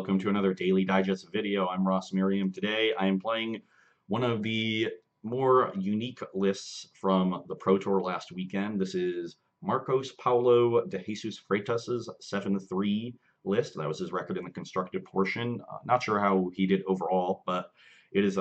welcome to another Daily Digest video. I'm Merriam. Today I am playing one of the more unique lists from the Pro Tour last weekend. This is Marcos Paulo de Jesus Freitas's 7-3 list. That was his record in the constructed portion. Not sure how he did overall, but it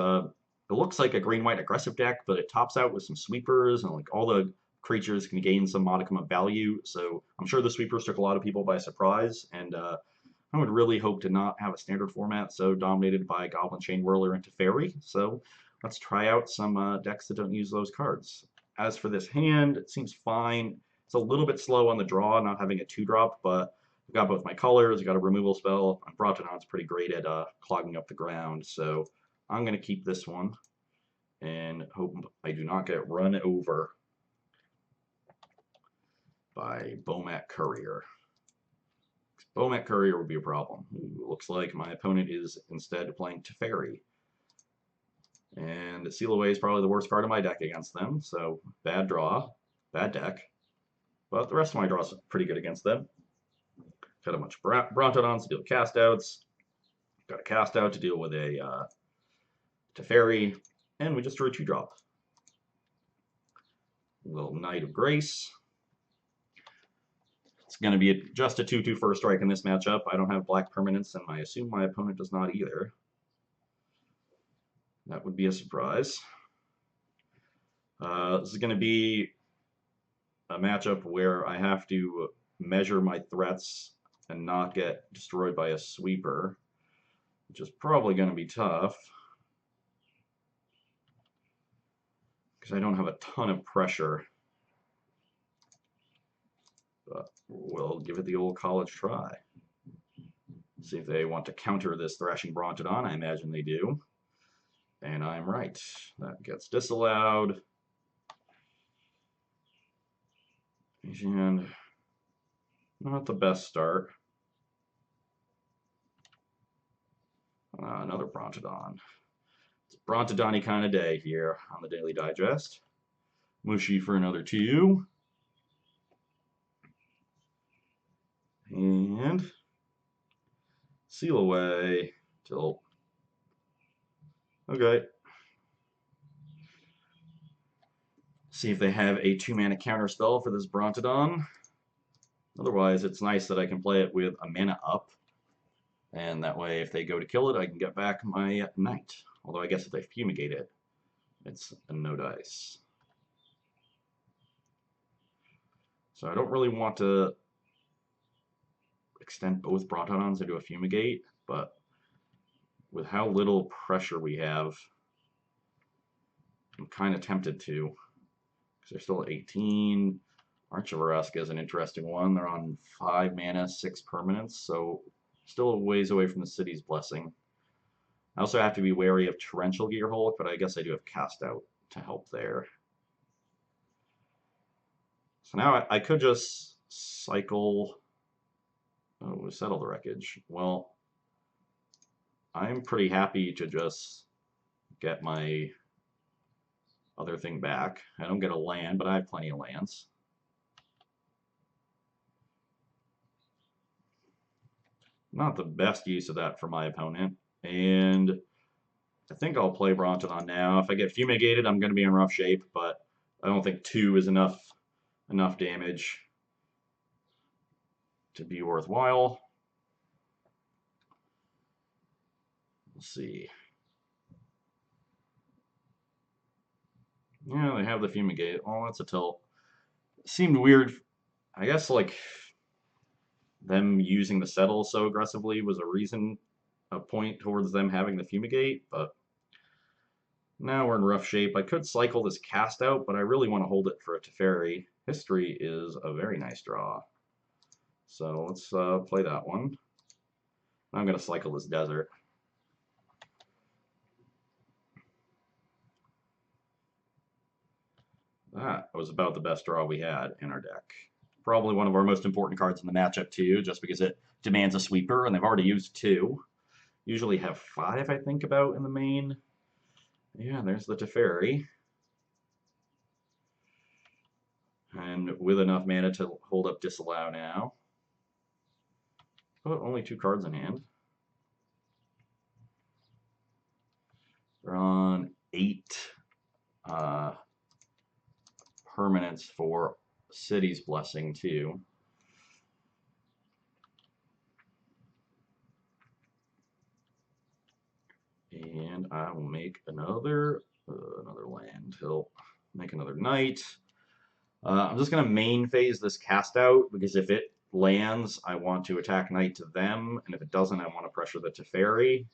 looks like a green-white aggressive deck, but it tops out with some sweepers and like all the creatures can gain some modicum of value. So I'm sure the sweepers took a lot of people by surprise, and I would really hope to not have a standard format so dominated by Goblin Chain Whirler and Teferi. So let's try out some decks that don't use those cards. As for this hand, it seems fine. It's a little bit slow on the draw, not having a 2-drop, but I've got both my colors, I've got a removal spell. Brontodon's pretty great at clogging up the ground, so I'm going to keep this one and hope I do not get run over by Bomat Courier. Bomat Courier would be a problem. Ooh, looks like my opponent is instead playing Teferi. And Seal Away is probably the worst card in my deck against them, so bad draw, bad deck. But the rest of my draws are pretty good against them. Got a bunch of Brontodons to deal with cast outs. Got a cast out to deal with a Teferi. And we just drew a 2-drop. Little Knight of Grace. It's going to be just a 2/2 first strike in this matchup. I don't have black permanents, and I assume my opponent does not either. That would be a surprise. This is going to be a matchup where I have to measure my threats and not get destroyed by a sweeper, which is probably going to be tough because I don't have a ton of pressure. But we'll give it the old college try. See if they want to counter this Thrashing Brontodon. I imagine they do. And I'm right. That gets disallowed. And not the best start. Another Brontodon. It's a Brontodon-y kind of day here on the Daily Digest. Mushy for another 2. And Seal Away till okay. See if they have a 2-mana counter spell for this Brontodon. Otherwise, it's nice that I can play it with a mana up. And that way, if they go to kill it, I can get back my Knight. Although I guess if they fumigate it, it's a no dice. So I don't really want to extend both Brontodons into a fumigate, but with how little pressure we have, I'm kind of tempted to, because they're still at 18. Archiveresque is an interesting one. They're on 5 mana, 6 permanents, so still a ways away from the City's Blessing. I also have to be wary of Torrential Gearhulk, but I guess I do have Cast Out to help there. So now I could just cycle. Oh, settle the wreckage. Well, I'm pretty happy to just get my other thing back. I don't get a land, but I have plenty of lands. Not the best use of that for my opponent. And I think I'll play Brontodon now. If I get fumigated, I'm going to be in rough shape, but I don't think 2 is enough damage to be worthwhile. Let's see. Yeah, they have the fumigate. Oh, that's a tilt. Seemed weird. I guess like them using the settle so aggressively was a point towards them having the fumigate, but now we're in rough shape. I could cycle this cast out, but I really want to hold it for a Teferi. History is a very nice draw. So let's play that one. I'm going to cycle this desert. That was about the best draw we had in our deck. Probably one of our most important cards in the matchup too, just because it demands a sweeper, and they've already used 2. Usually have 5, I think, about in the main. Yeah, there's the Teferi. And with enough mana to hold up Disallow now. Oh, only 2 cards in hand. 8 permanents for City's Blessing too. And I will make another land. He'll make another knight. I'm just going to main phase this cast out, because if it lands, I want to attack knight to them, and if it doesn't, I want to pressure the Teferi.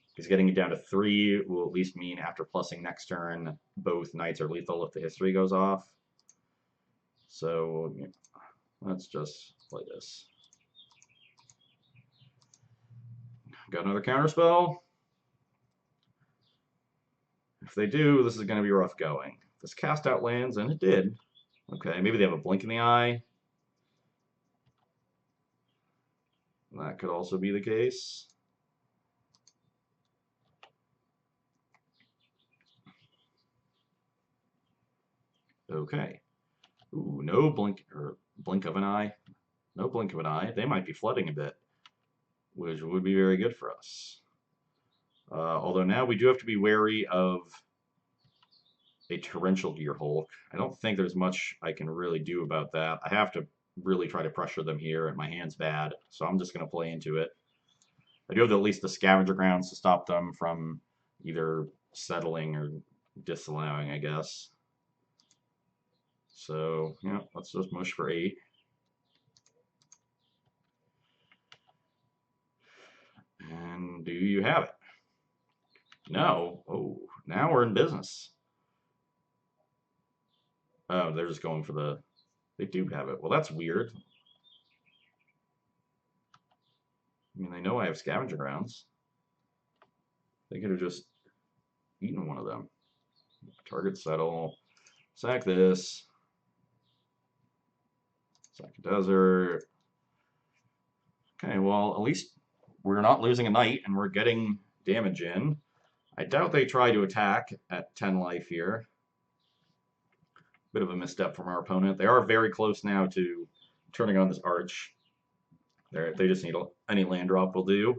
Because getting it down to 3 will at least mean after plussing next turn, both knights are lethal if the history goes off. So yeah, let's just play this. Got another counterspell. If they do, this is going to be rough going. If this cast out lands, and it did. Okay, maybe they have a blink in the eye. That could also be the case. Okay. Ooh, no blink or blink of an eye. No blink of an eye. They might be flooding a bit, which would be very good for us. Although now we do have to be wary of a torrential gear Hulk. I don't think there's much I can really do about that. I have to really try to pressure them here, and my hand's bad, so I'm just going to play into it. I do have at least the scavenger grounds to stop them from either settling or disallowing, I guess. So, yeah, let's just mush for 8. And do you have it? No. Oh, now we're in business. Oh, they're just going for the... They do have it. Well, that's weird. I mean, they know I have scavenger grounds. They could have just eaten one of them. Target settle. Sack this. Sack a desert. Okay, well, at least we're not losing a knight and we're getting damage in. I doubt they try to attack at 10 life here. Bit of a misstep from our opponent. They are very close now to turning on this arch. They just need any land drop will do.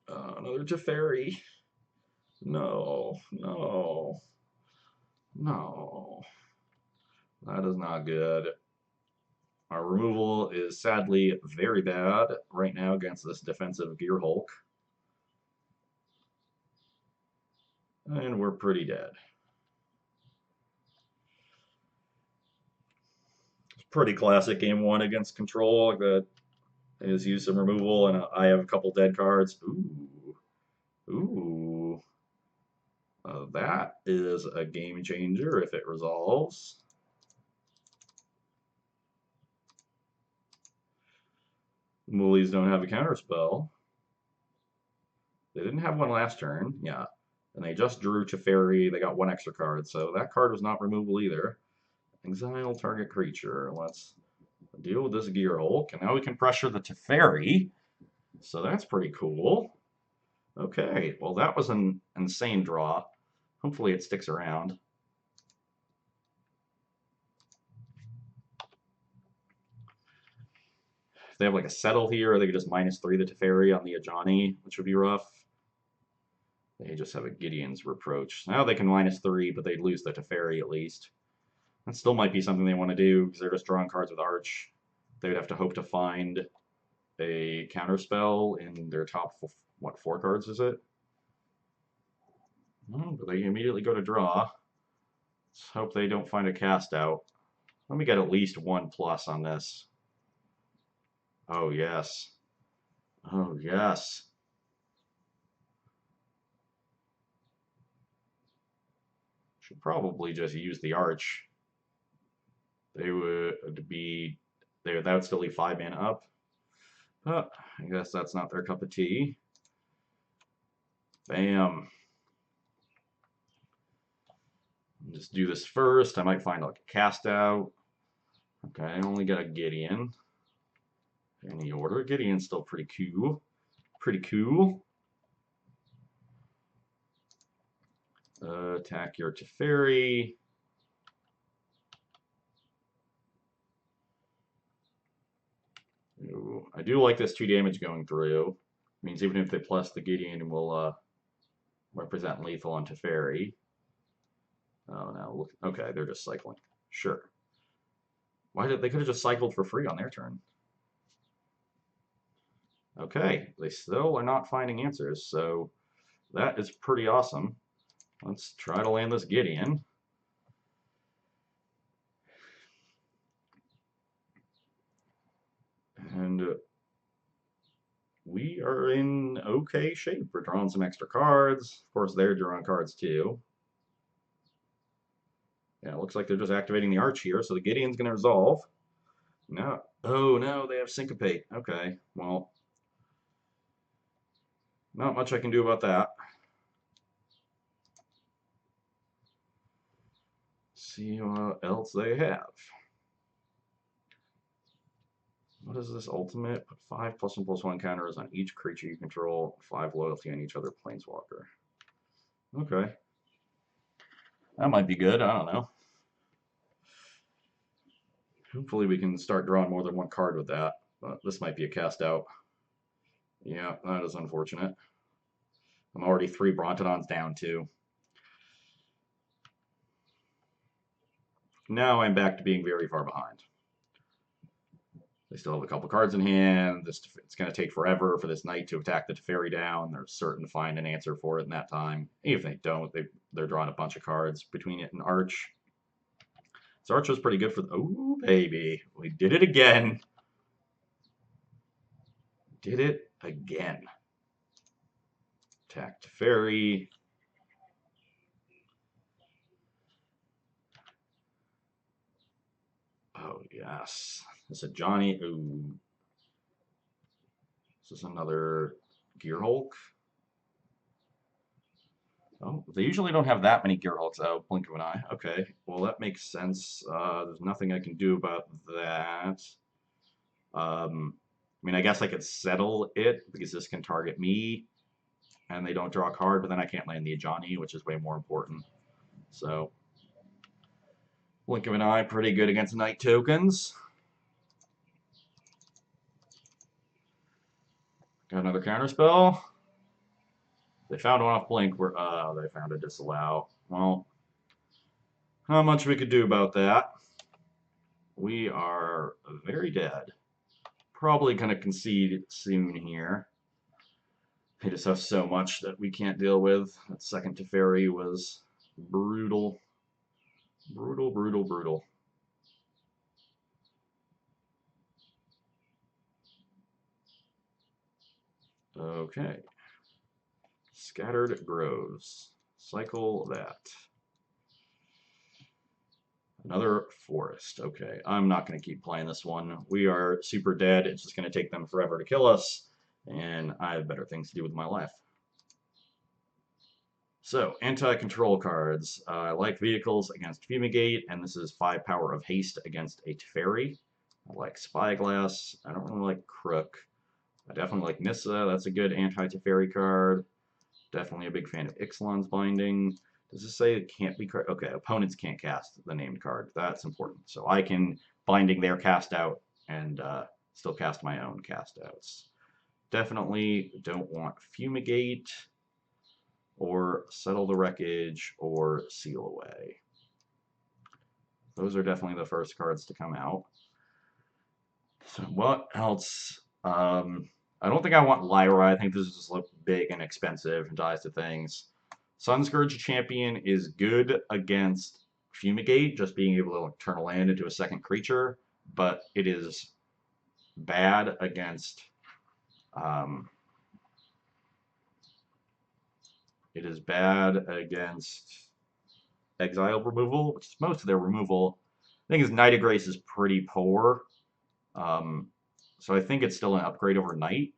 Another Teferi. No, no, no. That is not good. Our removal is sadly very bad right now against this defensive Gear Hulk. And we're pretty dead. It's pretty classic game 1 against Control. That is use some removal, and I have a couple dead cards. Ooh. Ooh. That is a game changer if it resolves. Moolies don't have a counterspell. They didn't have one last turn, yeah. And they just drew Teferi. They got 1 extra card, so that card was not removable either. Exile target creature. Let's deal with this Gear Hulk, and now we can pressure the Teferi. So that's pretty cool. Okay, well that was an insane draw. Hopefully it sticks around. If they have like a settle here, they could just -3 the Teferi on the Ajani, which would be rough. They just have a Gideon's Reproach. Now they can -3, but they'd lose the Teferi at least. That still might be something they want to do, because they're just drawing cards with Arch. They would have to hope to find a counterspell in their top, what, 4 cards is it? Oh, but they immediately go to draw. Let's hope they don't find a cast out. Let me get at least 1+ on this. Oh, yes. Oh, yes. Should probably just use the Arch. They would be... that would still leave 5 mana up. Oh, I guess that's not their cup of tea. Bam. Just do this first. I might find like a cast out. Okay, I only got a Gideon. Any order. Gideon's still pretty cool. Pretty cool. Attack your Teferi. Ooh, I do like this 2 damage going through. Means even if they plus the Gideon will represent lethal on Teferi. Oh no, look, okay, they're just cycling. Sure. Why did they could have just cycled for free on their turn? Okay, they still are not finding answers, so that is pretty awesome. Let's try to land this Gideon. And we are in okay shape. We're drawing some extra cards. Of course, they're drawing cards too. Yeah, it looks like they're just activating the arch here, so the Gideon's going to resolve. No. Oh, no, they have Syncopate. Okay, well, not much I can do about that. See what else they have. What is this ultimate? Put 5 +1/+1 counters on each creature you control, 5 loyalty on each other planeswalker. Okay. That might be good, I don't know. Hopefully we can start drawing more than one card with that, but this might be a cast out. Yeah, that is unfortunate. I'm already 3 Brontodons down too. Now I'm back to being very far behind. They still have a couple cards in hand. It's going to take forever for this knight to attack the Teferi down. They're certain to find an answer for it in that time. Even if they don't, they're drawing a bunch of cards between it and Arch. So Arch was pretty good for the... Oh, baby. We did it again. Did it again. Attack Teferi. Oh, yes. This is a Johnny. Ooh. This is another Gear Hulk. Oh, they usually don't have that many Gear Hulks out. Blink of an eye. Okay, well that makes sense. There's nothing I can do about that. I mean, I guess I could settle it because this can target me, and they don't draw a card, but then I can't land the Ajani, which is way more important. So, Blink of an eye, pretty good against Night tokens. Got another counterspell. They found one off Blink. They found a disallow. Well, not much we could do about that. We are very dead. Probably going to concede soon here. They just have so much that we can't deal with. That second Teferi was brutal. Brutal, brutal, brutal. Okay. Scattered Groves. Cycle that. Another forest. Okay, I'm not going to keep playing this one. We are super dead. It's just going to take them forever to kill us, and I have better things to do with my life. So, anti-control cards. I like vehicles against Fumigate, and this is 5 power of haste against a Teferi. I like Spyglass. I don't really like Crook. I definitely like Nissa. That's a good anti-Teferi card. Definitely a big fan of Ixalan's Binding. Does this say it can't be... Okay, opponents can't cast the named card. That's important. So I can Binding their cast out and still cast my own cast outs. Definitely don't want Fumigate or Settle the Wreckage or Seal Away. Those are definitely the first cards to come out. So what else? I don't think I want Lyra. I think this is just look big and expensive and dies to things. Sunscourge Champion is good against Fumigate, just being able to turn a land into a second creature, but it is bad against exile removal, which is most of their removal. I think his Knight of Grace is pretty poor. So I think it's still an upgrade over Knight.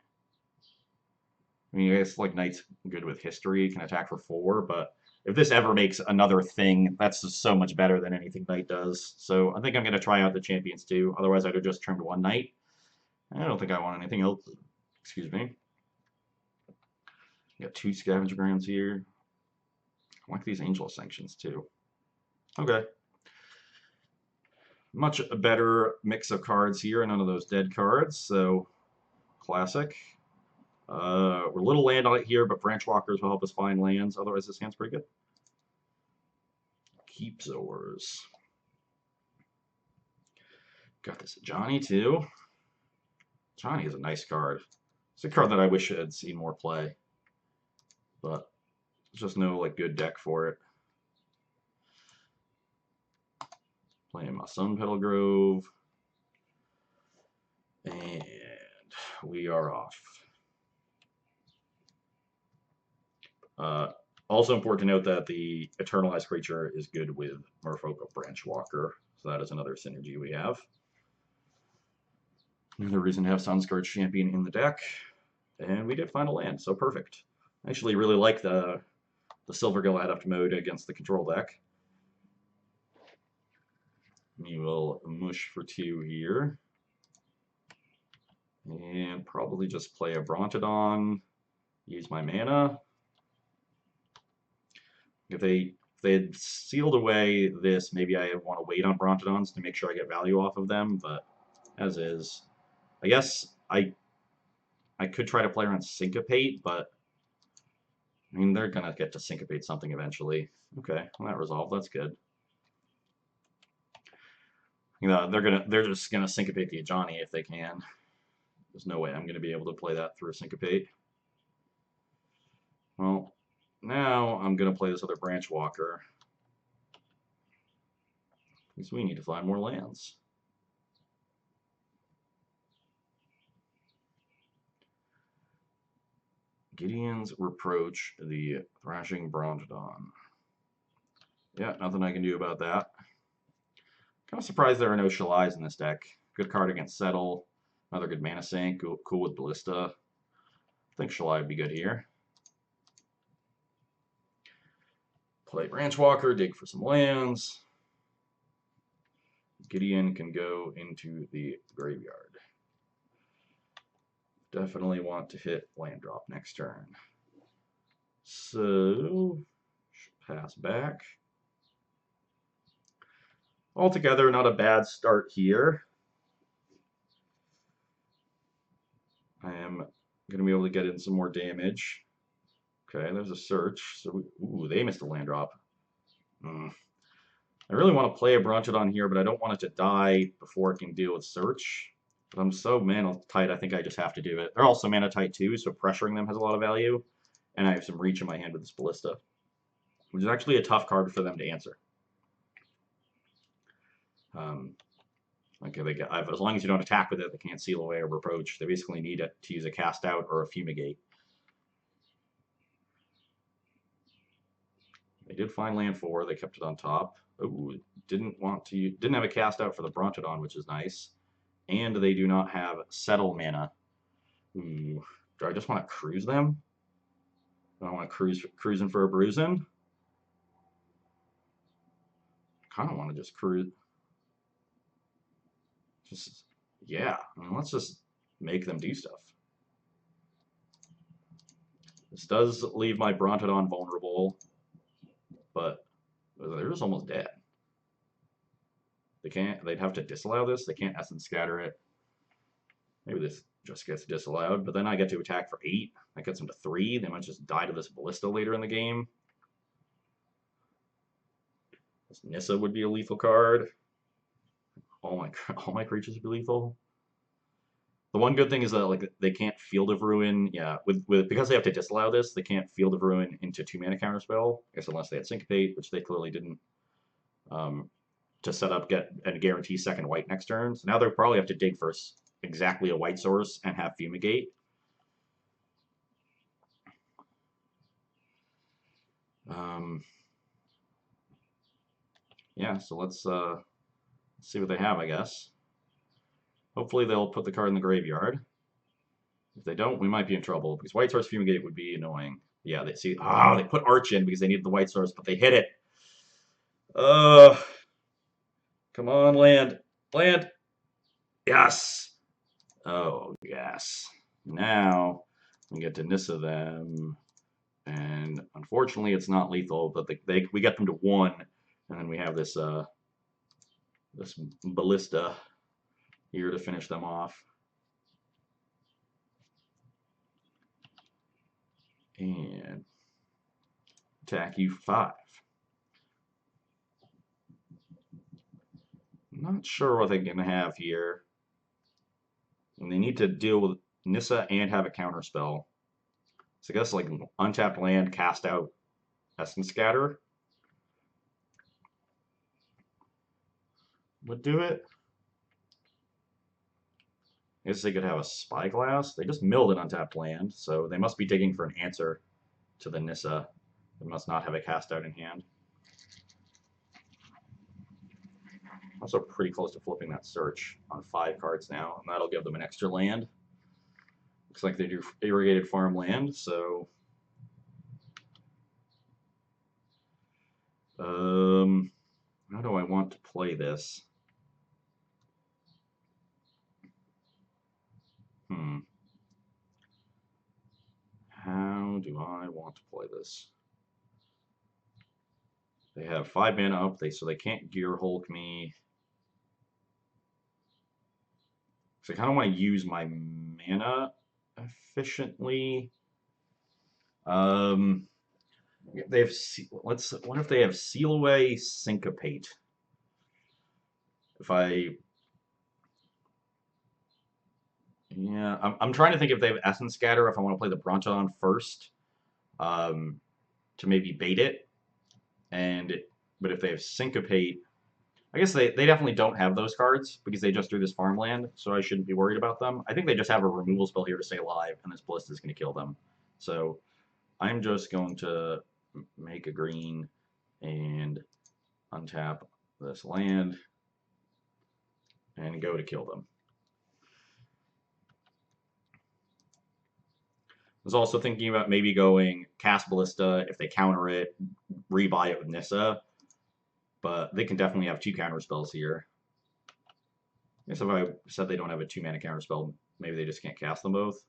I mean, I guess like Knight's good with history, can attack for 4, but if this ever makes another thing, that's just so much better than anything Knight does. So I think I'm going to try out the champions too. Otherwise, I'd have just trimmed 1 Knight. I don't think I want anything else. Excuse me. Got 2 Scavenger Grounds here. I like these Angel Sanctions too. Okay. Much better mix of cards here, none of those dead cards, so classic. We're a little land on it here, but branch walkers will help us find lands. Otherwise, this hand's pretty good. Keep Zors. Got this Johnny too. Johnny is a nice card. It's a card that I wish I'd seen more play, but there's just no like good deck for it. Playing my Sun Petal Grove, and we are off. Also important to note that the Eternalized creature is good with Merfolk Branch Walker, so that is another synergy we have. Another reason to have Sunscourge Champion in the deck, and we did find a land, so perfect. I actually really like the Silvergill Adept mode against the control deck. We will mush for 2 here, and probably just play a Brontodon, use my mana. If they had sealed away this, maybe I want to wait on Brontodons to make sure I get value off of them, but as is. I guess I could try to play around Syncopate, but I mean, they're going to get to Syncopate something eventually. Okay, well, that resolved. That's good. You know, they're just gonna Syncopate the Ajani if they can. There's no way I'm gonna be able to play that through Syncopate. Well, now I'm gonna play this other Branch Walker, because we need to find more lands. Gideon's Reproach, the Thrashing Brontodon. Yeah, nothing I can do about that. Kind of surprised there are no Shalais in this deck. Good card against Settle. Another good mana sink. Cool with Ballista. I think Shalai would be good here. Play Branch Walker, dig for some lands. Gideon can go into the graveyard. Definitely want to hit land drop next turn. So, pass back. Altogether, not a bad start here. I am going to be able to get in some more damage. Okay, there's a search. So, ooh, they missed a land drop. I really want to play a Brontodon here, but I don't want it to die before it can deal with search. But I'm so mana tight, I think I just have to do it. They're also mana tight too, so pressuring them has a lot of value. And I have some reach in my hand with this Ballista, which is actually a tough card for them to answer. Okay, as long as you don't attack with it, they can't seal away or reproach. They basically need it to use a cast out or a fumigate. They did find land 4. They kept it on top. Oh, didn't have a cast out for the Brontodon, which is nice. And they do not have Settle mana. Ooh, do I just want to cruise them? Do I want to cruising for a bruising? I kind of want to just cruise. Yeah, I mean, let's just make them do stuff. This does leave my Brontodon vulnerable, but they're just almost dead. They'd have to disallow this. They can't Essence Scatter it. Maybe this just gets disallowed, but then I get to attack for 8. That gets them to 3. They might just die to this Ballista later in the game. This Nissa would be a lethal card. All my creatures would be lethal. The one good thing is that like they can't Field of Ruin. Yeah, because they have to disallow this, they can't Field of Ruin into 2-mana counterspell. I guess unless they had Syncopate, which they clearly didn't. To set up and guarantee second white next turn. So now they'll probably have to dig for exactly a white source and have Fumigate. Yeah, so let's see what they have, I guess. Hopefully they'll put the card in the graveyard. If they don't, we might be in trouble, because white source Fumigate would be annoying. Yeah, they put Arch in because they needed the white source, but they hit it. Come on, land. Land. Yes. Oh, yes. Now we get to Nissa them. And unfortunately, it's not lethal, but we get them to 1. And then we have this this ballista here to finish them off. And attack you for 5. Not sure what they can have here. And they need to deal with Nissa and have a counter spell. So I guess like untapped land, cast out Essence Scatter would do it. I guess they could have a Spyglass. They just milled an untapped land, so they must be digging for an answer to the Nissa. They must not have a cast out in hand. Also pretty close to flipping that search on 5 cards now, and that'll give them an extra land. Looks like they do irrigated farmland, so how do I want to play this? How do I want to play this? They have 5 mana up, so they can't Gear Hulk me. So I kind of want to use my mana efficiently. They have what if they have Seal Away, Syncopate? I'm trying to think if they have Essence Scatter, if I want to play the Bronton first, to maybe bait it. But if they have Syncopate, I guess they definitely don't have those cards because they just drew this farmland, so I shouldn't be worried about them. I think they just have a removal spell here to stay alive, and this Ballista is going to kill them. So I'm just going to make a green and untap this land and go to kill them. I was also thinking about maybe going cast Ballista. If they counter it, rebuy it with Nissa. But they can definitely have 2 counter spells here. I guess if I said they don't have a 2 mana counter spell, maybe they just can't cast them both.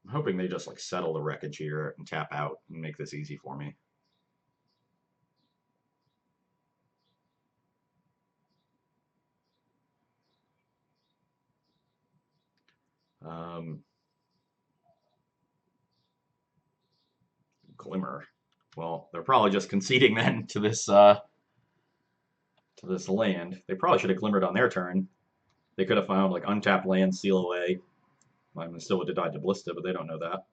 I'm hoping they just like settle the wreckage here and tap out and make this easy for me. Glimmer. Well, they're probably just conceding then to this land. They probably should have glimmered on their turn. They could have found like untapped land, Seal Away. I mean, still would have died to Ballista, but they don't know that.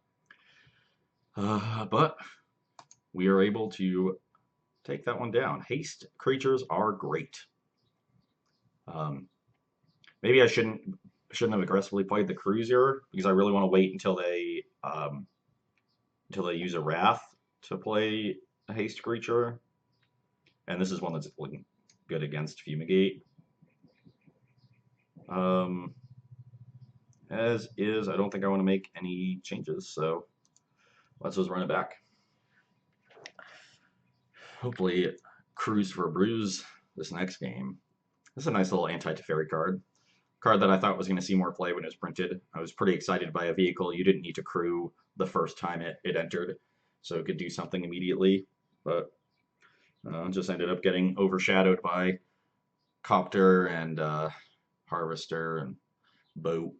But we are able to take that one down. Haste creatures are great. Maybe I shouldn't have aggressively played the Cruiser because I really want to wait until they use a Wrath to play a haste creature. And this is one that's looking good against Fumigate. As is, I don't think I want to make any changes, so let's just run it back. Hopefully cruise for a bruise this next game. This is a nice little anti-Teferi card. Card that I thought was going to see more play when it was printed. I was pretty excited by a vehicle. You didn't need to crew the first time it entered, so it could do something immediately, but just ended up getting overshadowed by Copter and Harvester and Boat.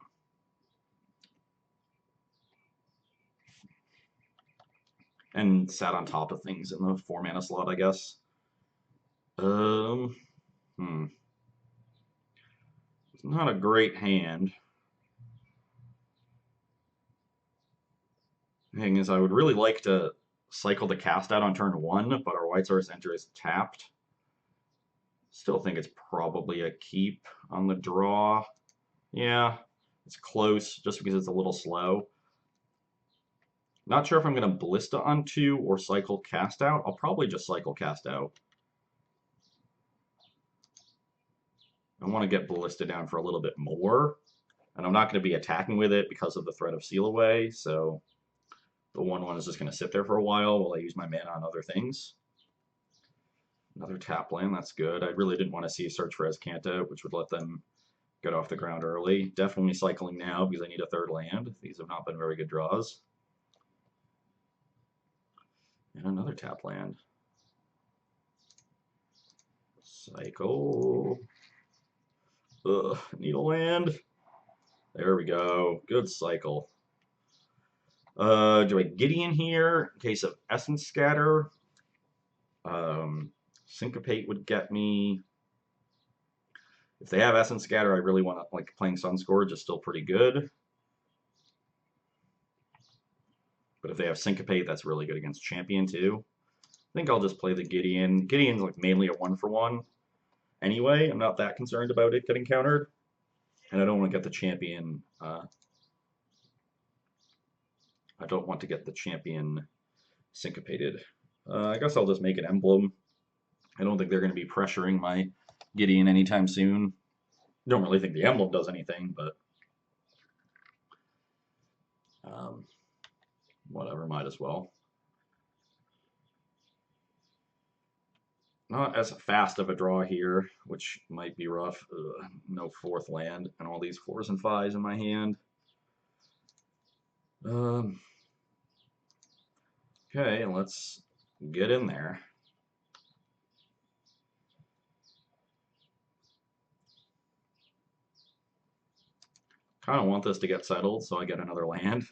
And sat on top of things in the 4 mana slot, I guess. It's not a great hand. The thing is, I would really like to cycle the cast out on turn 1, but our White Source Enter is tapped. Still think it's probably a keep on the draw. Yeah, it's close, just because it's a little slow. Not sure if I'm going to Ballista on 2 or cycle cast out. I'll probably just cycle cast out. I want to get Ballista down for a little bit more. And I'm not going to be attacking with it because of the threat of Seal Away. So the 1/1 is just going to sit there for a while I use my mana on other things. Another tap land, that's good. I really didn't want to see a search for Azcanta, which would let them get off the ground early. Definitely cycling now because I need a 3rd land. These have not been very good draws. And another tap land. Cycle. Ugh, need a land. There we go. Good cycle. Do I Gideon here in case of Essence Scatter? Syncopate would get me. If they have Essence Scatter, I really want to, like, playing Sunscourge is still pretty good. But if they have Syncopate, that's really good against Champion too. I think I'll just play the Gideon. Gideon's like mainly a 1-for-1. Anyway, I'm not that concerned about it getting countered. And I don't want to get the Champion. I don't want to get the Champion syncopated. I guess I'll just make an emblem. I don't think they're going to be pressuring my Gideon anytime soon. Don't really think the emblem does anything, but whatever, might as well. Not as fast of a draw here, which might be rough. No 4th land and all these 4s and 5s in my hand. Okay, let's get in there. Kind of want this to get settled so I get another land.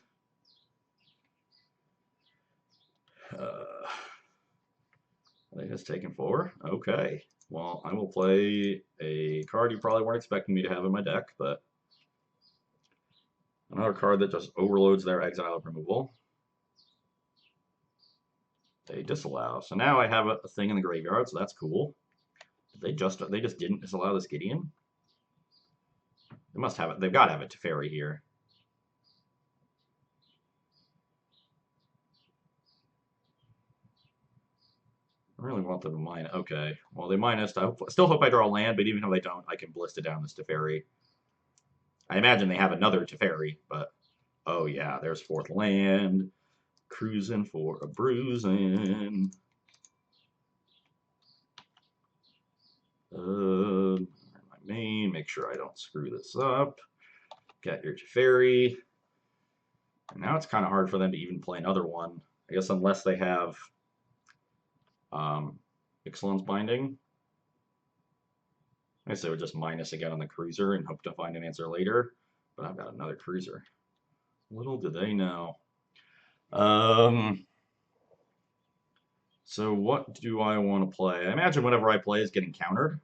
Are they just taking 4? Okay. Well, I will play a card you probably weren't expecting me to have in my deck, but another card that just overloads their exile removal. They disallow. So now I have a thing in the graveyard, so that's cool. They just didn't disallow this Gideon? They must have it. They've got to have a Teferi here. I really want them to mine. Okay. Well, they minus. I still hope I draw a land, but even if they don't, I can Ballista down this Teferi. I imagine they have another Teferi, but oh yeah, there's 4th land. Cruising for a bruising. My main. Make sure I don't screw this up. Get your Teferi. And now it's kind of hard for them to even play another one. I guess unless they have Ixalan's Binding. I guess they would just minus again on the cruiser and hope to find an answer later. But I've got another cruiser. Little do they know. So what do I want to play? I imagine whatever I play is getting countered.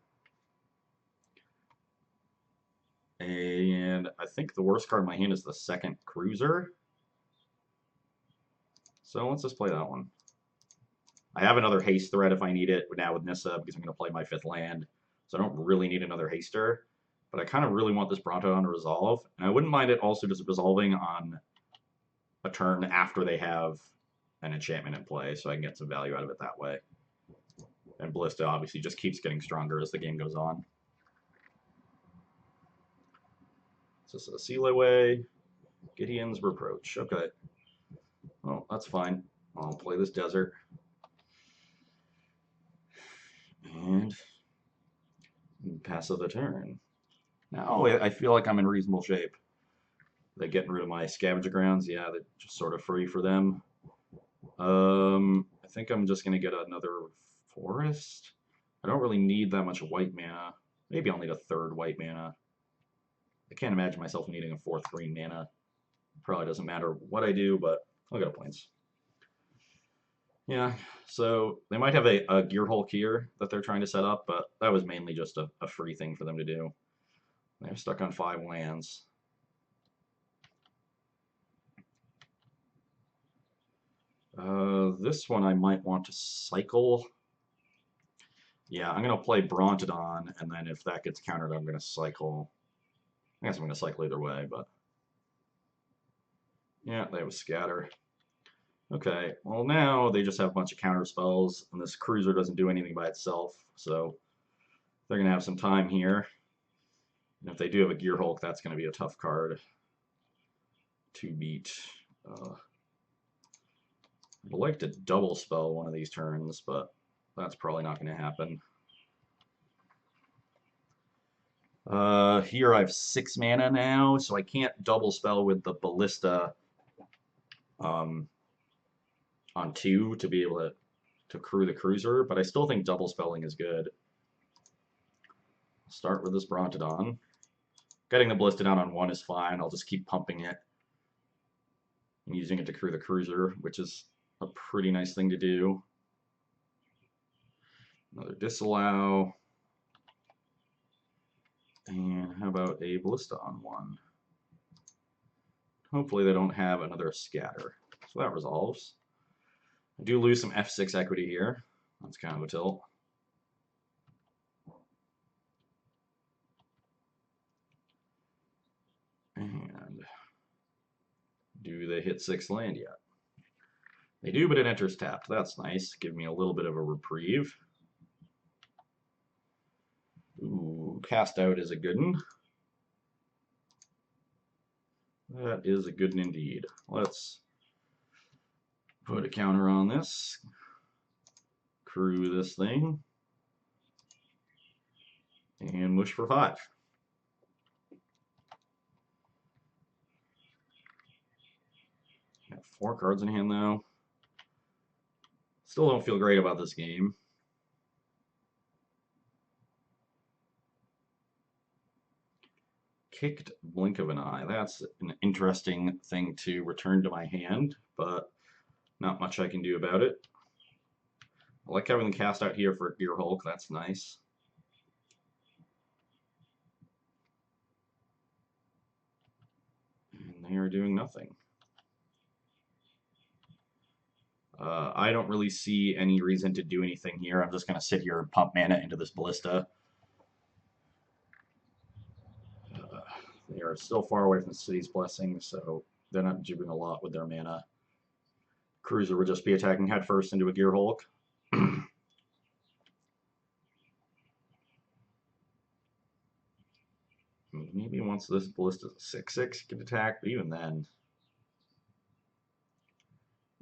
And I think the worst card in my hand is the 2nd cruiser. So let's just play that one. I have another haste threat if I need it now with Nissa because I'm going to play my 5th land. So I don't really need another haster. But I kind of really want this Brontodon to resolve. And I wouldn't mind it also just resolving on a turn after they have an enchantment in play, so I can get some value out of it that way. And Ballista obviously just keeps getting stronger as the game goes on. So this is a Seal Away. Gideon's Reproach. Okay. Well, that's fine. I'll play this Desert. And pass the turn. Now I feel like I'm in reasonable shape. They're getting rid of my Scavenger Grounds. Yeah, they're just sort of free for them. I think I'm just going to get another Forest. I don't really need that much white mana. Maybe I'll need a 3rd white mana. I can't imagine myself needing a 4th green mana. Probably doesn't matter what I do, but I'll go to Plains. Yeah, so they might have a Gear Hulk here that they're trying to set up, but that was mainly just a free thing for them to do. They're stuck on 5 lands. This one I might want to cycle. Yeah, I'm going to play Brontodon, and then if that gets countered, I'm going to cycle. I guess I'm going to cycle either way, but... yeah, they have a Scatter. Okay, well now they just have a bunch of counter spells, and this cruiser doesn't do anything by itself, so they're going to have some time here. And if they do have a Gear Hulk, that's going to be a tough card to beat. I'd like to double spell one of these turns, but that's probably not going to happen. Here I have 6 mana now, so I can't double spell with the Ballista on on 2 to be able to crew the cruiser, but I still think double spelling is good. Start with this Brontodon. Getting the Ballistodon on 1 is fine. I'll just keep pumping it and using it to crew the cruiser, which is a pretty nice thing to do. Another Disallow. And how about a Ballista on 1? Hopefully they don't have another Scatter. So that resolves. I do lose some F6 equity here. That's kind of a tilt. And do they hit 6 land yet? They do, but it enters tapped. That's nice. Give me a little bit of a reprieve. Ooh, cast out is a good one. That is a good one indeed. Let's put a counter on this. Crew this thing. And wish for 5. Got 4 cards in hand though. Still don't feel great about this game. Kicked Blink of an Eye. That's an interesting thing to return to my hand, but not much I can do about it. I like having the cast out here for Gear Hulk. That's nice. And they are doing nothing. I don't really see any reason to do anything here. I'm just going to sit here and pump mana into this Ballista. They are still far away from the city's blessing, so they're not doing a lot with their mana. Cruiser would just be attacking headfirst into a Gear Hulk. Maybe once this Ballista's a 6/6, can attack, but even then,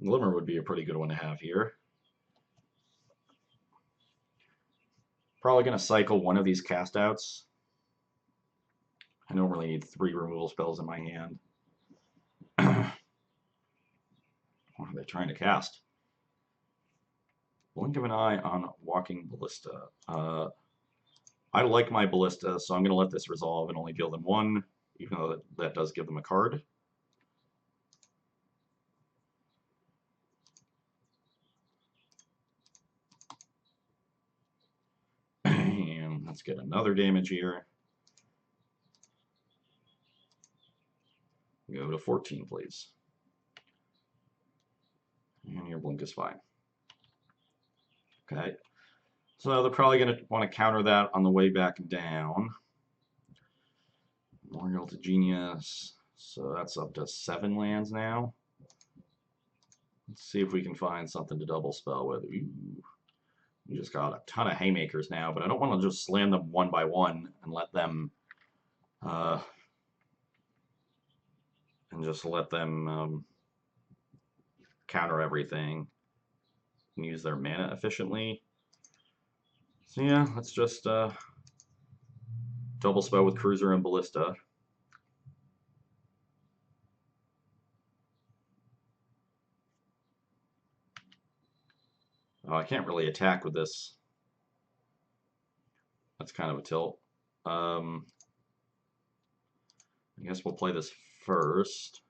Glimmer would be a pretty good one to have here. Probably going to cycle one of these cast outs. I don't really need 3 removal spells in my hand. What are they trying to cast? Blink of an Eye on Walking Ballista. I like my Ballista, so I'm going to let this resolve and only deal them 1, even though that does give them a card. And let's get another damage here. Go to 14, please. And your blink is fine. Okay. So they're probably going to want to counter that on the way back down. Memorial to Genius. So that's up to 7 lands now. Let's see if we can find something to double spell with. Ooh. We just got a ton of haymakers now, but I don't want to just slam them one by one and let them counter everything and use their mana efficiently. So yeah, let's just double spell with Cruiser and Ballista. Oh, I can't really attack with this. That's kind of a tilt. I guess we'll play this first.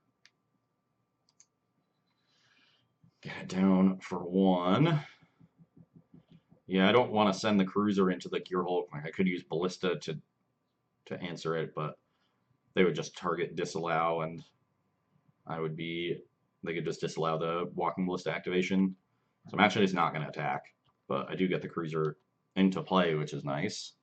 Get it down for 1. Yeah, I don't want to send the Cruiser into the Gear Hulk. I could use Ballista to answer it, but they would just target Disallow, and they could just disallow the Walking Ballista activation. So I'm actually just not going to attack, but I do get the Cruiser into play, which is nice.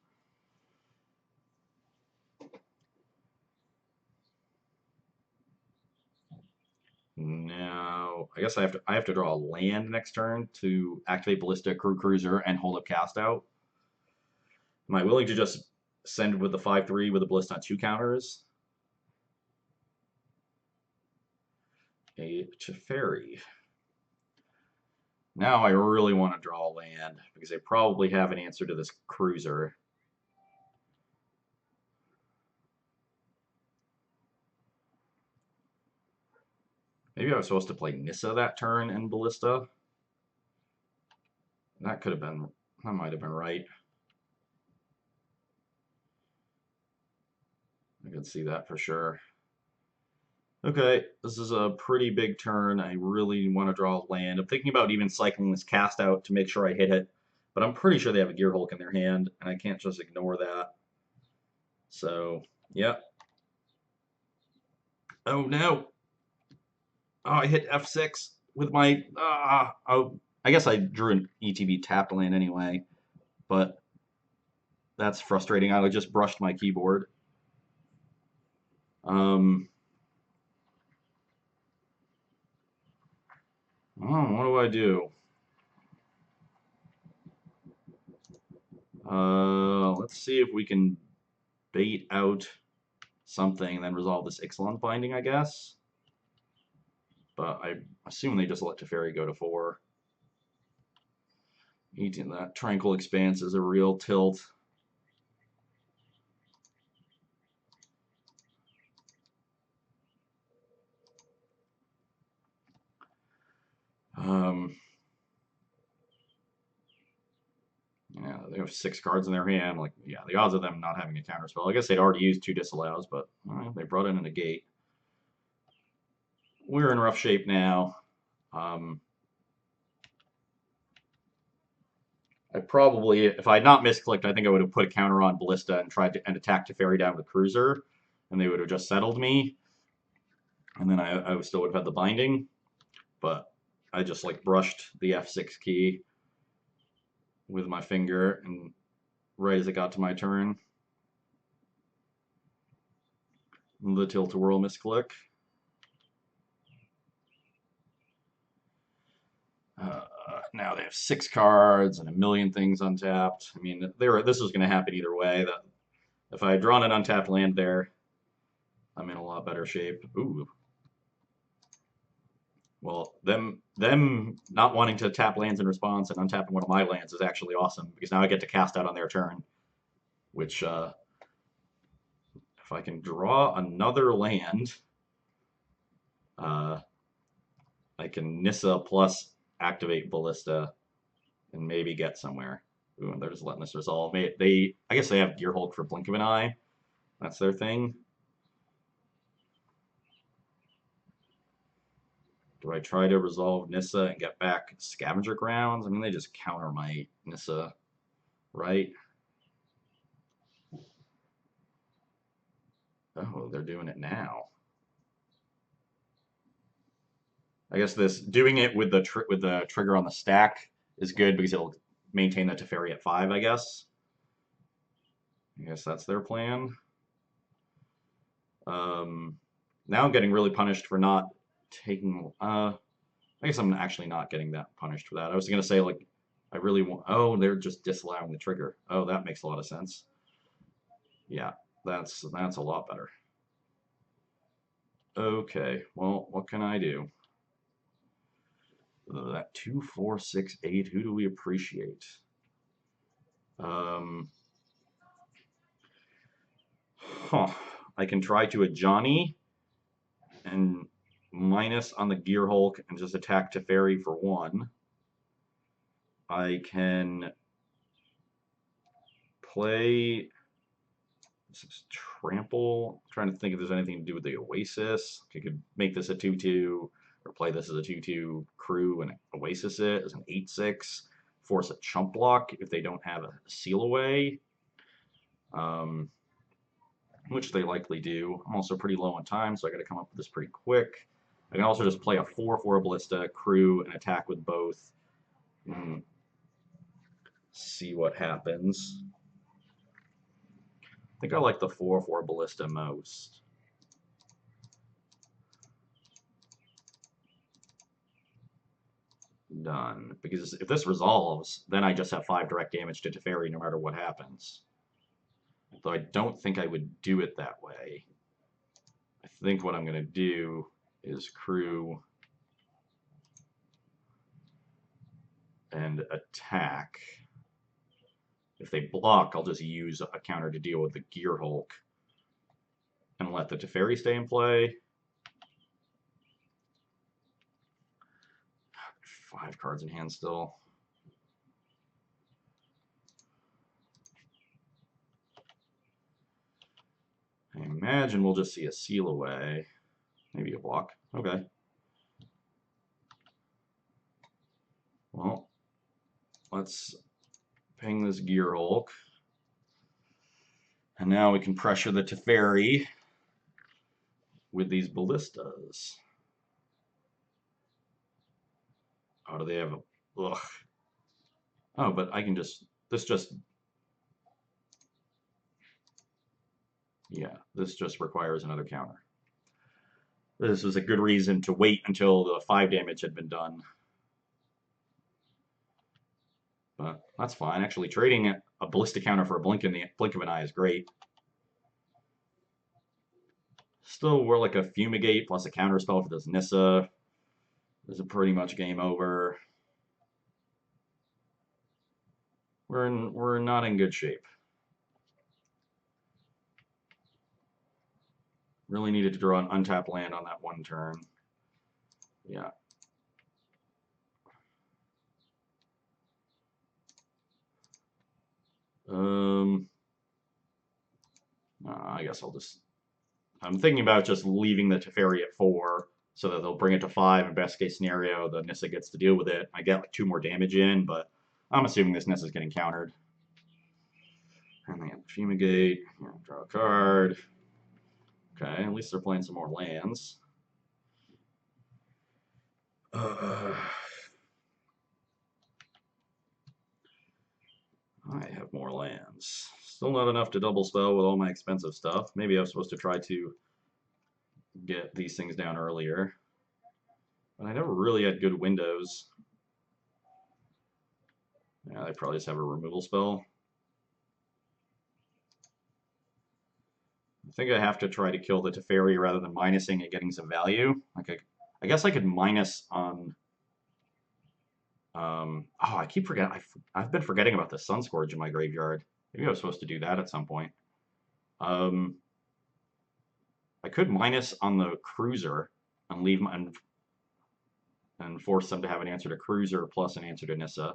Now, I guess I have to draw a land next turn to activate Ballista, crew Cruiser, and hold up cast out. Am I willing to just send with the 5/3 with the Ballista on 2 counters? A Teferi. Now I really want to draw a land because they probably have an answer to this Cruiser. Maybe I was supposed to play Nissa that turn and Ballista. That could have been, that might have been right. I can see that for sure. Okay, this is a pretty big turn. I really want to draw a land. I'm thinking about even cycling this cast out to make sure I hit it, but I'm pretty sure they have a Gear Hulk in their hand, and I can't just ignore that. So, yep. Oh no! Oh, I hit F6 with my. Oh, I guess I drew an ETB tapped land anyway, but that's frustrating. I just brushed my keyboard. Oh, what do I do? Let's see if we can bait out something and then resolve this Ixalan's binding, I guess. But I assume they just let Teferi go to 4. Eating that Tranquil Expanse is a real tilt. Yeah, they have 6 cards in their hand. Like, yeah, the odds of them not having a counterspell. I guess they'd already used 2 disallows, but they brought in a negate. We're in rough shape now. I probably, if I had not misclicked, I think I would have put a counter on Ballista and tried to attack Teferi down with Cruiser, and they would have just settled me. And then I still would have had the binding, but I just like brushed the F6 key with my finger, and right as it got to my turn, the tilt-a-whirl misclick. Now they have 6 cards and a million things untapped. I mean, this was going to happen either way. That if I had drawn an untapped land there, I'm in a lot better shape. Ooh. Well, them not wanting to tap lands in response and untapping one of my lands is actually awesome because now I get to cast out on their turn, which if I can draw another land, I can Nissa plus activate Ballista and maybe get somewhere. Ooh, and they're just letting this resolve. I guess they have Gear Hulk for Blink of an Eye. That's their thing. Do I try to resolve Nissa and get back Scavenger Grounds? I mean, they just counter my Nissa, right? Oh, they're doing it now. I guess this doing it with the trigger on the stack is good because it'll maintain the Teferi at 5, I guess. I guess that's their plan. Now I'm getting really punished for not taking. I guess I'm actually not getting that punished for that. I was gonna say like, I really want. Oh, they're just disallowing the trigger. Oh, that makes a lot of sense. Yeah, that's a lot better. Okay, well, what can I do? That 2, 4, 6, 8. Who do we appreciate? I can try to a Johnny and minus on the Gear Hulk and just attack Teferi for 1. I can play Trample. I'm trying to think if there's anything to do with the Oasis. I could make this a 2/2 or play this as a 2/2 crew and Oasis it as an 8/6. Force a chump block if they don't have a seal away. Which they likely do. I'm also pretty low on time, so I got to come up with this pretty quick. I can also just play a 4/4 Ballista, crew, and attack with both. See what happens. I think I like the 4/4 Ballista most. Done. Because if this resolves, then I just have 5 direct damage to Teferi no matter what happens. Though I don't think I would do it that way. I think what I'm going to do is crew and attack. If they block, I'll just use a counter to deal with the Gear Hulk and let the Teferi stay in play. 5 cards in hand still. I imagine we'll just see a seal away. Maybe a block. Okay. Well, let's ping this Gear Hulk. And now we can pressure the Teferi with these ballistas. Oh, do they have a... Ugh. Oh, but I can just... This just... Yeah, this just requires another counter. This was a good reason to wait until the 5 damage had been done. But that's fine. Actually, trading a ballista counter for a blink of an eye is great. Still, we're like a Fumigate plus a counter spell for this Nissa. This is pretty much game over. We're not in good shape. Really needed to draw an untapped land on that one turn. Yeah. I guess I'll just... I'm thinking about just leaving the Teferi at 4 so that they'll bring it to 5. In best case scenario, the Nissa gets to deal with it. I get like 2 more damage in, but I'm assuming this Nissa is getting countered. And they have the Fumigate. Draw a card. Okay, at least they're playing some more lands. I have more lands. Still not enough to double spell with all my expensive stuff. Maybe I was supposed to try to get these things down earlier. But I never really had good windows. Yeah, they probably just have a removal spell. I think I have to try to kill the Teferi rather than minusing and getting some value. Like I guess I could minus on... oh, I keep forgetting. I've been forgetting about the Sunscourge in my graveyard. Maybe I was supposed to do that at some point. I could minus on the Cruiser and leave and force them to have an answer to Cruiser plus an answer to Nissa.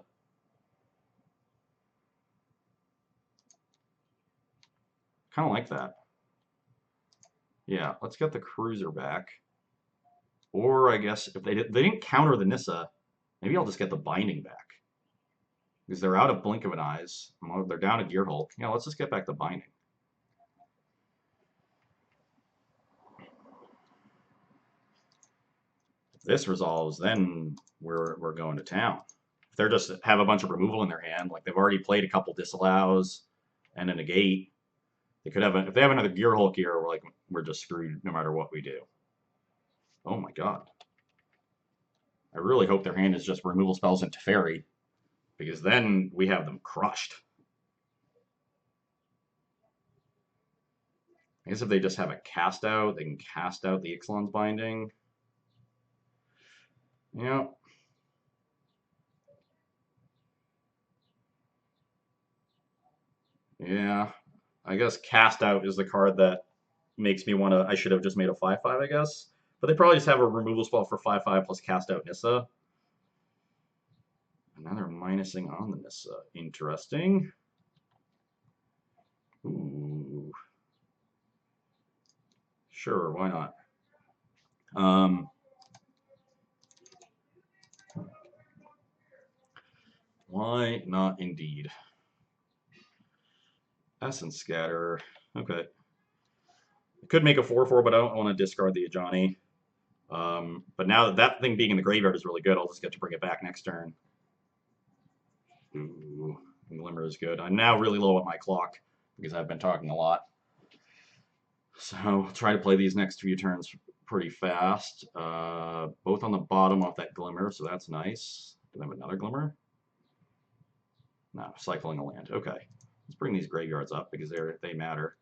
Kind of like that. Yeah, let's get the Cruiser back. Or I guess if they didn't counter the Nissa, maybe I'll just get the Binding back. Because they're out of Blink of an Eyes. They're down to Gear Hulk. Yeah, let's just get back the Binding. If this resolves, then we're going to town. If they're just have a bunch of removal in their hand, like they've already played a couple Disallows and a Negate, they could have if they have another Gear Hulk here, we're just screwed no matter what we do. Oh my god. I really hope their hand is just removal spells and Teferi, because then we have them crushed. I guess if they just have a cast out, they can cast out the Ixalan's Binding. Yeah. Yeah. I guess cast out is the card that makes me want to... I should have just made a 5/5, I guess. But they probably just have a removal spell for 5/5 plus cast out Nissa. And now they're minusing on the Nissa. Interesting. Ooh. Sure, why not? Why not indeed? Essence Scatter. Okay. I could make a 4/4, but I don't want to discard the Ajani. But now that thing being in the graveyard is really good, I'll just get to bring it back next turn. Ooh, Glimmer is good. I'm now really low on my clock because I've been talking a lot. So I'll try to play these next few turns pretty fast. Both on the bottom off that Glimmer, so that's nice. Do they have another Glimmer? No, cycling a land. Okay. Let's bring these graveyards up because they matter.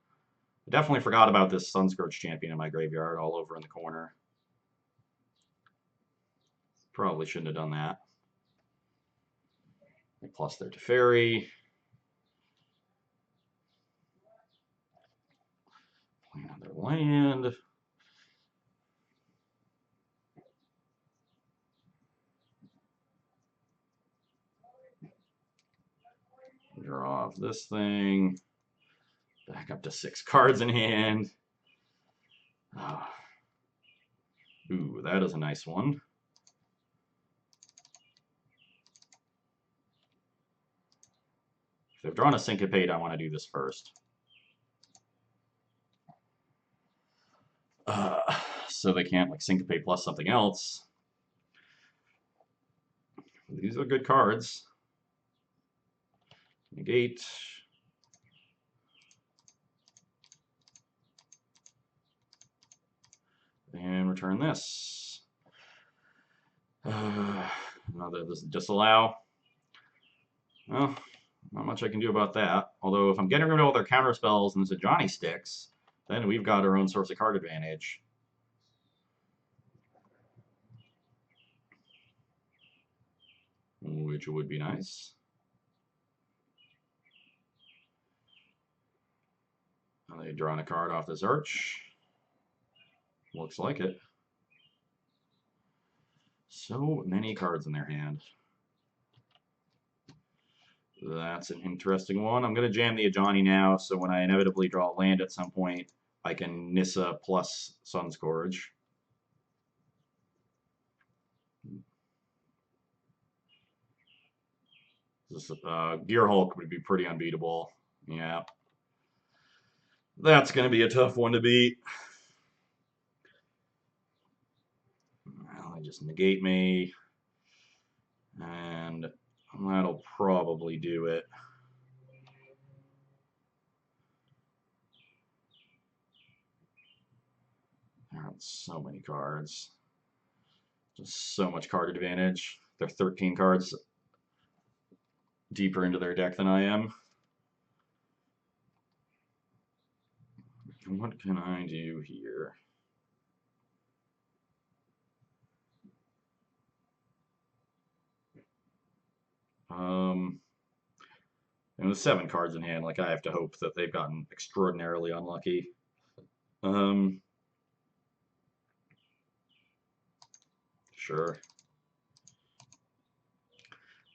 I definitely forgot about this Sunscourge champion in my graveyard all over in the corner. Probably shouldn't have done that. They plus their Teferi. Play another land. Draw off this thing. Back up to 6 cards in hand. Oh. Ooh, that is a nice one. If they've drawn a Syncopate, I want to do this first. So they can't like Syncopate plus something else. These are good cards. Negate. And return this. Another this disallow. Well, not much I can do about that. Although if I'm getting rid of all their counter spells and the Johnny sticks, then we've got our own source of card advantage. Which would be nice. They drawing a card off this arch. Looks like it. So many cards in their hand. That's an interesting one. I'm going to jam the Ajani now, so when I inevitably draw a land at some point, I can Nissa plus Sunscourge. This Gear Hulk would be pretty unbeatable. Yeah. That's going to be a tough one to beat. Well, they just negate me. And that'll probably do it. There are so many cards. Just so much card advantage. They're 13 cards deeper into their deck than I am. What can I do here? And with 7 cards in hand, like I have to hope that they've gotten extraordinarily unlucky. Sure.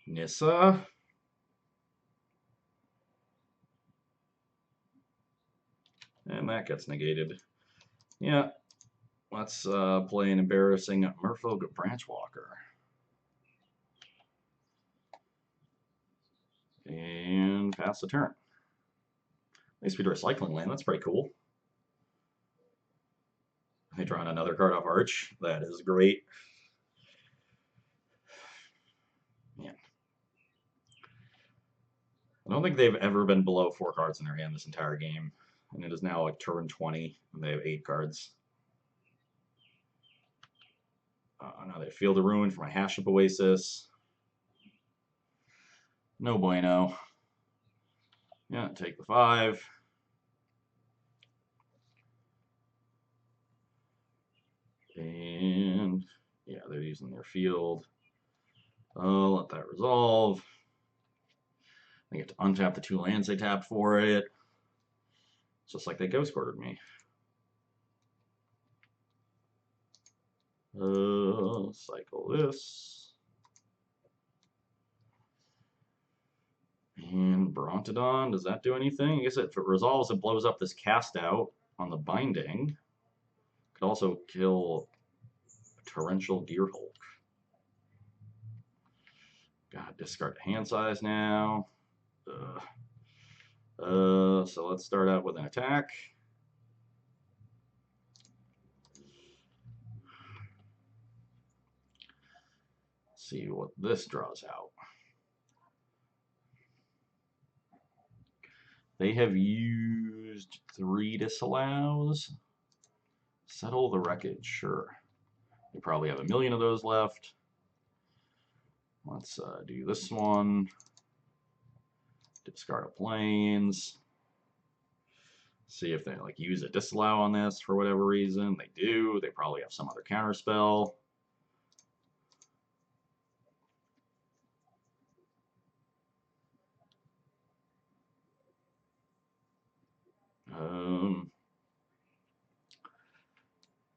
Nissa. And that gets negated. Yeah. Let's play an embarrassing Merfolk Branchwalker. And pass the turn. Nice speed recycling land. That's pretty cool. They draw another card off Arch. That is great. Yeah. I don't think they've ever been below 4 cards in their hand this entire game. And it is now like turn 20, and they have 8 cards. Now they Field of Ruin for my Haship Oasis. No bueno. Yeah, take the 5. And yeah, they're using their field. I'll let that resolve. I get to untap the 2 lands they tapped for it. Just like they ghost ordered me. Cycle this. And Brontodon, does that do anything? I guess if it resolves, it blows up this cast out on the binding. Could also kill Torrential Gearhulk. God, discard hand size now. So let's start out with an attack. See what this draws out. They have used 3 disallows. Settle the wreckage, sure. They probably have 1,000,000 of those left. Let's do this one. Discard a plains. See if they like use a disallow on this for whatever reason. They do. They probably have some other counter spell.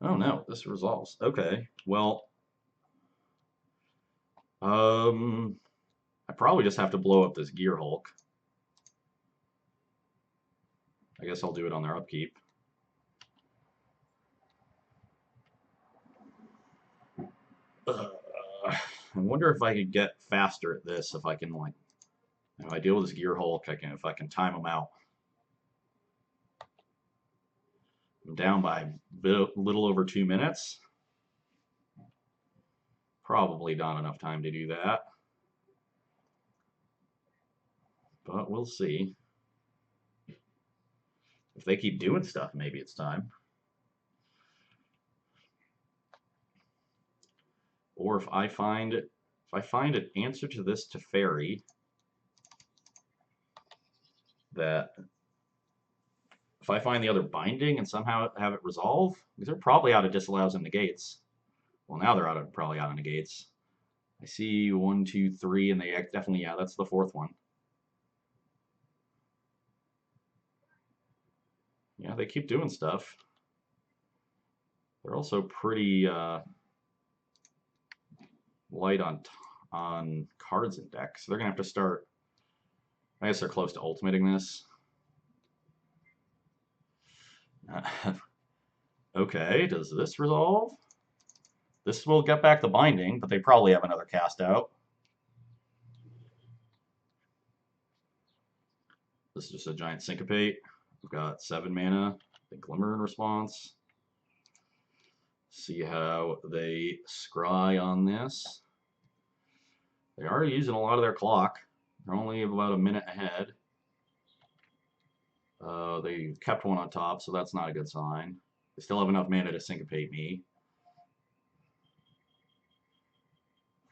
Oh no, this resolves. Okay, well, I probably just have to blow up this Gear Hulk. I guess I'll do it on their upkeep. I wonder if I could get faster at this, if I can, like, if I deal with this Gear Hulk, if I can time them out. I'm down by a little over 2 minutes. Probably not enough time to do that. But we'll see. If they keep doing stuff, maybe it's time. Or if I find an answer to this Teferi that if I find the other binding and somehow have it resolve, because they're probably out of disallows and negates. Well, now they're probably out of negates. I see 1, 2, 3, and they definitely, yeah, that's the fourth one. Yeah, they keep doing stuff. They're also pretty light on cards in deck, so they're gonna have to start. I guess they're close to ultimating this. Okay, does this resolve? This will get back the binding, but they probably have another cast out. This is just a giant syncopate. We've got 7 mana. They glimmer in response. See how they scry on this. They are using a lot of their clock. They're only about a minute ahead. They kept one on top, so that's not a good sign. They still have enough mana to syncopate me.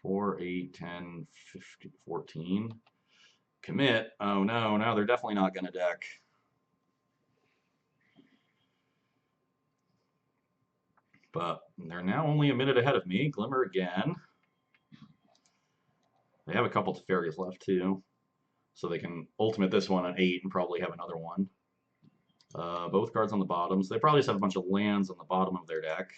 4, 8, 10, 15, 14. Commit. Oh no, no, they're definitely not going to deck. But they're now only a minute ahead of me. Glimmer again. They have a couple Teferis left too, so they can ultimate this one at 8 and probably have another one. Both cards on the bottoms. They probably just have a bunch of lands on the bottom of their deck.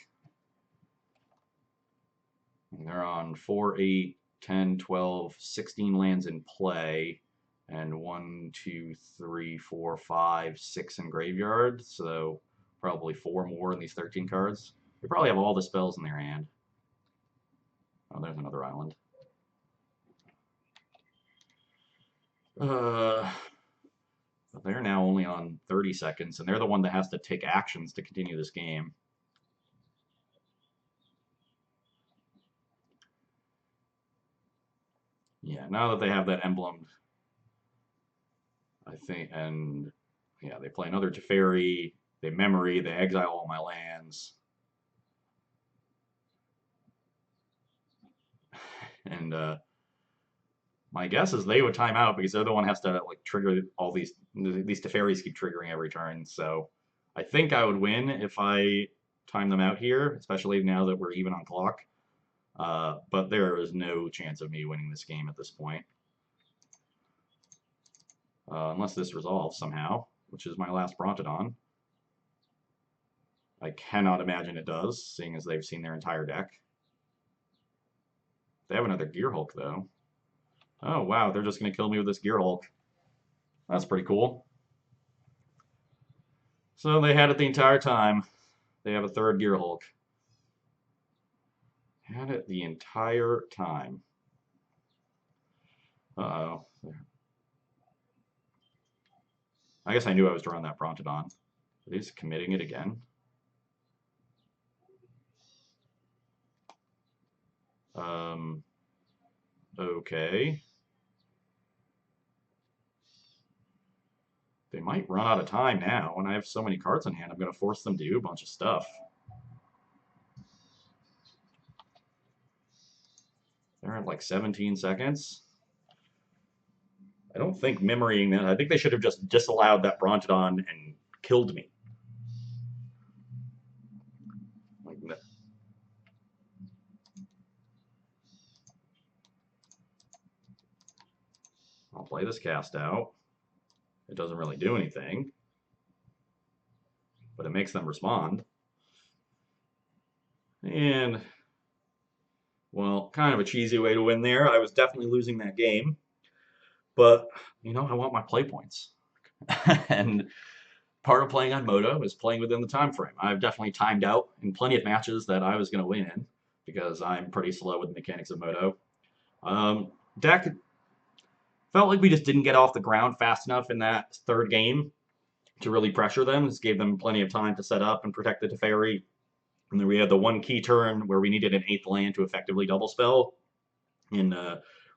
And they're on 4, 8, 10, 12, 16 lands in play, and 1, 2, 3, 4, 5, 6 in graveyard. So probably 4 more in these 13 cards. They probably have all the spells in their hand. Oh, there's another island. They're now only on 30 seconds, and they're the one that has to take actions to continue this game. Yeah, now that they have that emblem, I think, and yeah, they play another Teferi, they memory, they exile all my lands. And my guess is they would time out because they're the one who has to like trigger all these Teferis keep triggering every turn. So I think I would win if I time them out here, especially now that we're even on clock. But there is no chance of me winning this game at this point. Unless this resolves somehow, which is my last Brontodon. I cannot imagine it does, seeing as they've seen their entire deck. They have another Gear Hulk, though. Oh, wow, they're just going to kill me with this Gear Hulk. That's pretty cool. So they had it the entire time. They have a third Gear Hulk. Had it the entire time. Uh-oh. I guess I knew I was drawing that Brontodon. But he's committing it again. Okay. They might run out of time now. When I have so many cards in hand, I'm going to force them to do a bunch of stuff. They're at like 17 seconds. I don't think memorying that. I think they should have just disallowed that Brontodon and killed me. Like that. I'll play this cast out. It doesn't really do anything, but it makes them respond. And, well, kind of a cheesy way to win there. I was definitely losing that game, but, you know, I want my play points. And part of playing on Moto is playing within the time frame. I've definitely timed out in plenty of matches that I was going to win in because I'm pretty slow with the mechanics of Moto. Deck felt like we just didn't get off the ground fast enough in that third game to really pressure them. Just gave them plenty of time to set up and protect the Teferi. And then we had the one key turn where we needed an 8th land to effectively double spell, and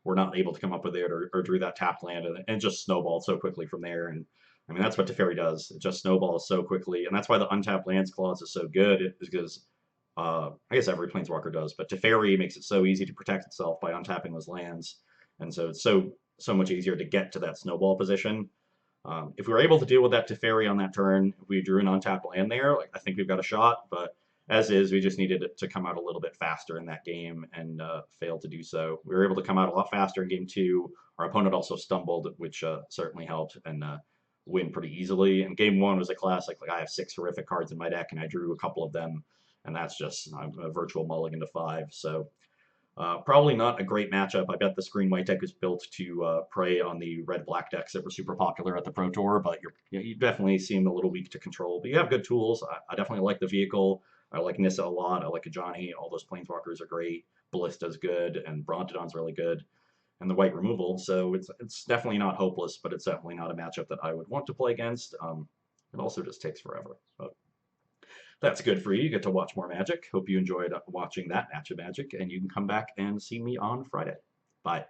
we're not able to come up with it or drew that tap land, and it just snowballed so quickly from there. And I mean, that's what Teferi does. It just snowballs so quickly, and that's why the untapped lands clause is so good, is because I guess every Planeswalker does, but Teferi makes it so easy to protect itself by untapping those lands, and so it's so much easier to get to that snowball position. If we were able to deal with that Teferi on that turn, if we drew an untapped land there, like I think we've got a shot. But as is, we just needed it to come out a little bit faster in that game and failed to do so. We were able to come out a lot faster in game 2. Our opponent also stumbled, which certainly helped, and win pretty easily. And game 1 was a classic. Like I have 6 horrific cards in my deck, and I drew a couple of them, and that's just a virtual mulligan to 5. So probably not a great matchup. I bet this green-white deck is built to prey on the red-black decks that were super popular at the Pro Tour, but you definitely seem a little weak to control. But you have good tools. I definitely like the vehicle. I like Nissa a lot. I like Ajani. All those Planeswalkers are great. Ballista's good, and Brontodon's really good. And the white removal, so it's definitely not hopeless, but it's definitely not a matchup that I would want to play against. It also just takes forever. But that's good for you. You get to watch more Magic. Hope you enjoyed watching that match of Magic, and you can come back and see me on Friday. Bye.